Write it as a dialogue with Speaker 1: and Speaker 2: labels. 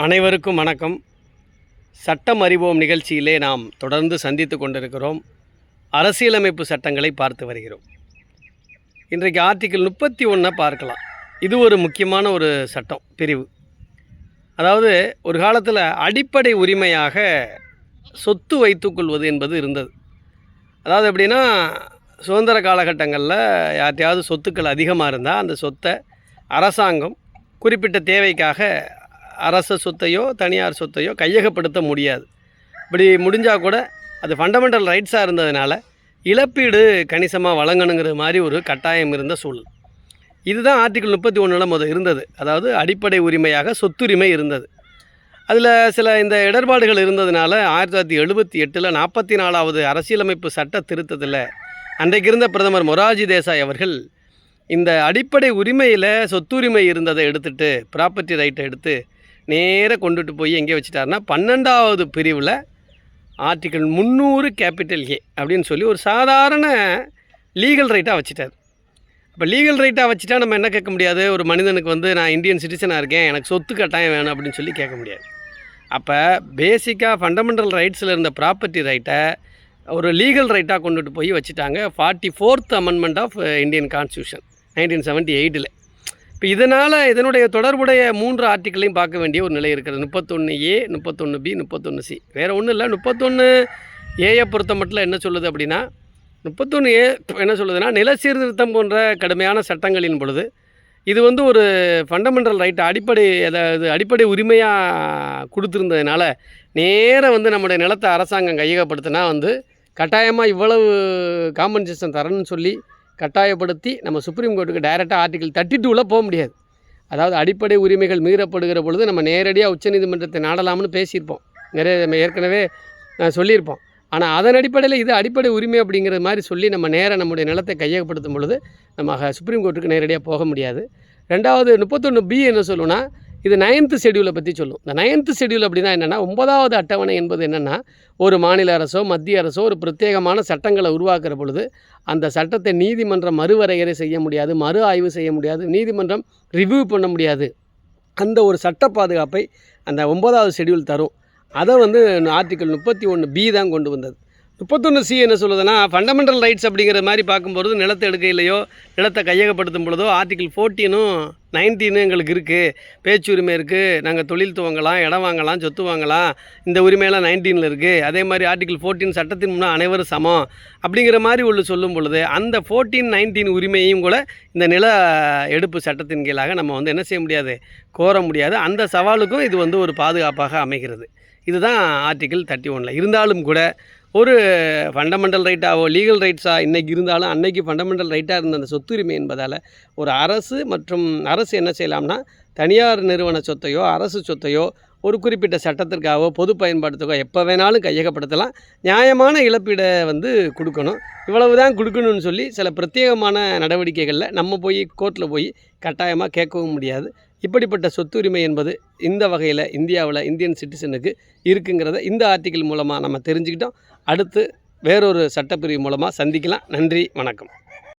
Speaker 1: அனைவருக்கும் வணக்கம். சட்டம் அறிவோம் நிகழ்ச்சியிலே நாம் தொடர்ந்து சந்தித்து கொண்டிருக்கிறோம். அரசியலமைப்பு சட்டங்களை பார்த்து வருகிறோம். இன்றைக்கு ஆர்டிக்கிள் 31 பார்க்கலாம். இது ஒரு முக்கியமான ஒரு சட்டம் பிரிவு. அதாவது ஒரு காலத்தில் அடிப்படை உரிமையாக சொத்து வைத்துக்கொள்வது என்பது இருந்தது. அதாவது எப்படின்னா, சுதந்திர காலகட்டங்களில் யார்ட்டையாவது சொத்துக்கள் அதிகமாக இருந்தால் அந்த சொத்தை அரசாங்கம் குறிப்பிட்ட தேவைக்காக அரச சொத்தையோ தனியார் சொத்தையோ கையகப்படுத்த முடியாது. இப்படி முடிஞ்சால் கூட அது ஃபண்டமெண்டல் ரைட்ஸாக இருந்ததுனால இழப்பீடு கணிசமாக வழங்கணுங்கிற மாதிரி ஒரு கட்டாயம் இருந்த சூழல். இதுதான் ஆர்டிக்கிள் 31 இருந்தது. அதாவது அடிப்படை உரிமையாக சொத்துரிமை இருந்தது. அதில் சில இந்த இடர்பாடுகள் இருந்ததுனால 1978 44வது அரசியலமைப்பு சட்ட திருத்தத்தில் அன்றைக்கு இருந்த பிரதமர் மொரார்ஜி தேசாய் அவர்கள் இந்த அடிப்படை உரிமையில் சொத்துரிமை இருந்ததை எடுத்துகிட்டு ப்ராப்பர்ட்டி ரைட்டை எடுத்து நேராக கொண்டுட்டு போய் எங்கே வச்சுட்டாருன்னா 12வது பிரிவில் ஆர்டிக்கிள் 300 கேபிட்டல் ஏ அப்படின்னு சொல்லி ஒரு சாதாரண லீகல் ரைட்டாக வச்சுட்டார். இப்போ லீகல் ரைட்டாக வச்சுட்டா நம்ம என்ன கேட்க முடியாது? ஒரு மனிதனுக்கு நான் இந்தியன் சிட்டிசனாக இருக்கேன், எனக்கு சொத்து கட்டாயம் வேணும் அப்படின்னு சொல்லி கேட்க முடியாது. அப்போ பேசிக்காக ஃபண்டமெண்டல் ரைட்ஸில் இருந்த ப்ராப்பர்ட்டி ரைட்டை ஒரு லீகல் ரைட்டாக கொண்டுட்டு போய் வச்சுட்டாங்க. 44th amendment of Indian constitution 1978. இப்போ இதனுடைய தொடர்புடைய 3 ஆர்டிக்கிளையும் பார்க்க வேண்டிய ஒரு நிலை இருக்கிறது. 31A, 31B, 31C. வேறு ஒன்றும் இல்லை. 31A பொறுத்த மட்டும் என்ன சொல்லுது அப்படின்னா, 31A என்ன சொல்லுதுன்னா, நில சீர்திருத்தம் போன்ற கடுமையான சட்டங்களின் பொழுது இது ஒரு ஃபண்டமெண்டல் ரைட் அடிப்படை உரிமையாக கொடுத்துருந்ததுனால நேராக நம்முடைய நிலத்தை அரசாங்கம் கையகப்படுத்தினா கட்டாயமாக இவ்வளவு காம்பன்சேஷன் தரணும்னு சொல்லி கட்டாயப்படுத்தி நம்ம சுப்ரீம் கோர்ட்டுக்கு டைரெக்டாக ஆர்டிக்கிள் 32 போக முடியாது. அதாவது அடிப்படை உரிமைகள் மீறப்படுகிற பொழுது நம்ம நேரடியாக உச்சநீதிமன்றத்தை நாடலாம்னு பேசியிருப்போம், நம்ம ஏற்கனவே சொல்லியிருப்போம். ஆனால் அதன் அடிப்படையில் இது அடிப்படை உரிமை அப்படிங்கிற மாதிரி சொல்லி நம்ம நம்முடைய நிலத்தை கையகப்படுத்தும் பொழுது நம்ம சுப்ரீம் கோர்ட்டுக்கு நேரடியாக போக முடியாது. ரெண்டாவது 31B என்ன சொல்லுன்னா, இது 9th ஷெட்யூலை பற்றி சொல்லும். இந்த 9th ஷெட்யூல் அப்படின்னா என்னென்னா, 9வது அட்டவணை என்பது என்னென்னா, ஒரு மாநில அரசோ மத்திய அரசோ ஒரு பிரத்யேகமான சட்டங்களை உருவாக்குற பொழுது அந்த சட்டத்தை நீதிமன்றம் மறுவரையறை செய்ய முடியாது, மறு ஆய்வு செய்ய முடியாது, நீதிமன்றம் ரிவ்யூ பண்ண முடியாது. அந்த ஒரு சட்ட பாதுகாப்பை அந்த 9வது ஷெட்யூல் தரும். அதை ஆர்டிக்கிள் 31B தான் கொண்டு வந்தது. 31C என்ன சொல்லுதுன்னா, ஃபண்டமெண்டல் ரைட்ஸ் அப்படிங்கிற மாதிரி பார்க்கும்போது நிலத்தை எடுக்கையிலையோ நிலத்தை கையகப்படுத்தும் பொழுதோ ஆர்டிக்கிள் 14ம் 19 எங்களுக்கு இருக்குது, பேச்சுரிமை இருக்குது, நாங்கள் தொழில் துவங்கலாம், இடம் வாங்கலாம், சொத்து வாங்கலாம், இந்த உரிமையெல்லாம் 19 இருக்குது. அதே மாதிரி ஆர்டிக்கிள் 14 சட்டத்தின் முன்னே அனைவரும் சமம் அப்படிங்கிற மாதிரி சொல்லும் பொழுது அந்த 14, 19 உரிமையையும் கூட இந்த நில எடுப்பு சட்டத்தின் கீழாக நம்ம என்ன செய்ய முடியாது, கோர முடியாது. அந்த சவாலுக்கும் இது ஒரு பாதுகாப்பாக அமைகிறது. இதுதான் ஆர்டிக்கிள் 31. இருந்தாலும் கூட ஒரு ஃபண்டமெண்டல் ரைட்டாவோ லீகல் ரைட்ஸாக இன்றைக்கி இருந்தாலும் அன்றைக்கி ஃபண்டமெண்டல் ரைட்டாக இருந்த அந்த சொத்துரிமை என்பதால் ஒரு அரசு என்ன செய்யலாம்னா, தனியார் நிறுவன சொத்தையோ அரசு சொத்தையோ ஒரு குறிப்பிட்ட சட்டத்திற்காகவோ பொது பயன்பாட்டுக்கோ எப்போ வேணாலும் கையகப்படுத்தலாம். நியாயமான இழப்பீடை கொடுக்கணும். இவ்வளவு தான் கொடுக்கணும்னு சொல்லி சில பிரத்யேகமான நடவடிக்கைகளில் நம்ம போய் கோர்ட்டில் போய் கட்டாயமாக கேட்கவும் முடியாது. இப்படிப்பட்ட சொத்துரிமை என்பது இந்த வகையில் இந்தியாவில் இந்தியன் சிட்டிசனுக்கு இருக்குங்கிறத இந்த ஆர்டிக்கிள் மூலமாக நம்ம தெரிஞ்சுக்கிட்டோம். அடுத்து வேறொரு சட்டப்பிரிவு மூலமாக சந்திக்கலாம். நன்றி, வணக்கம்.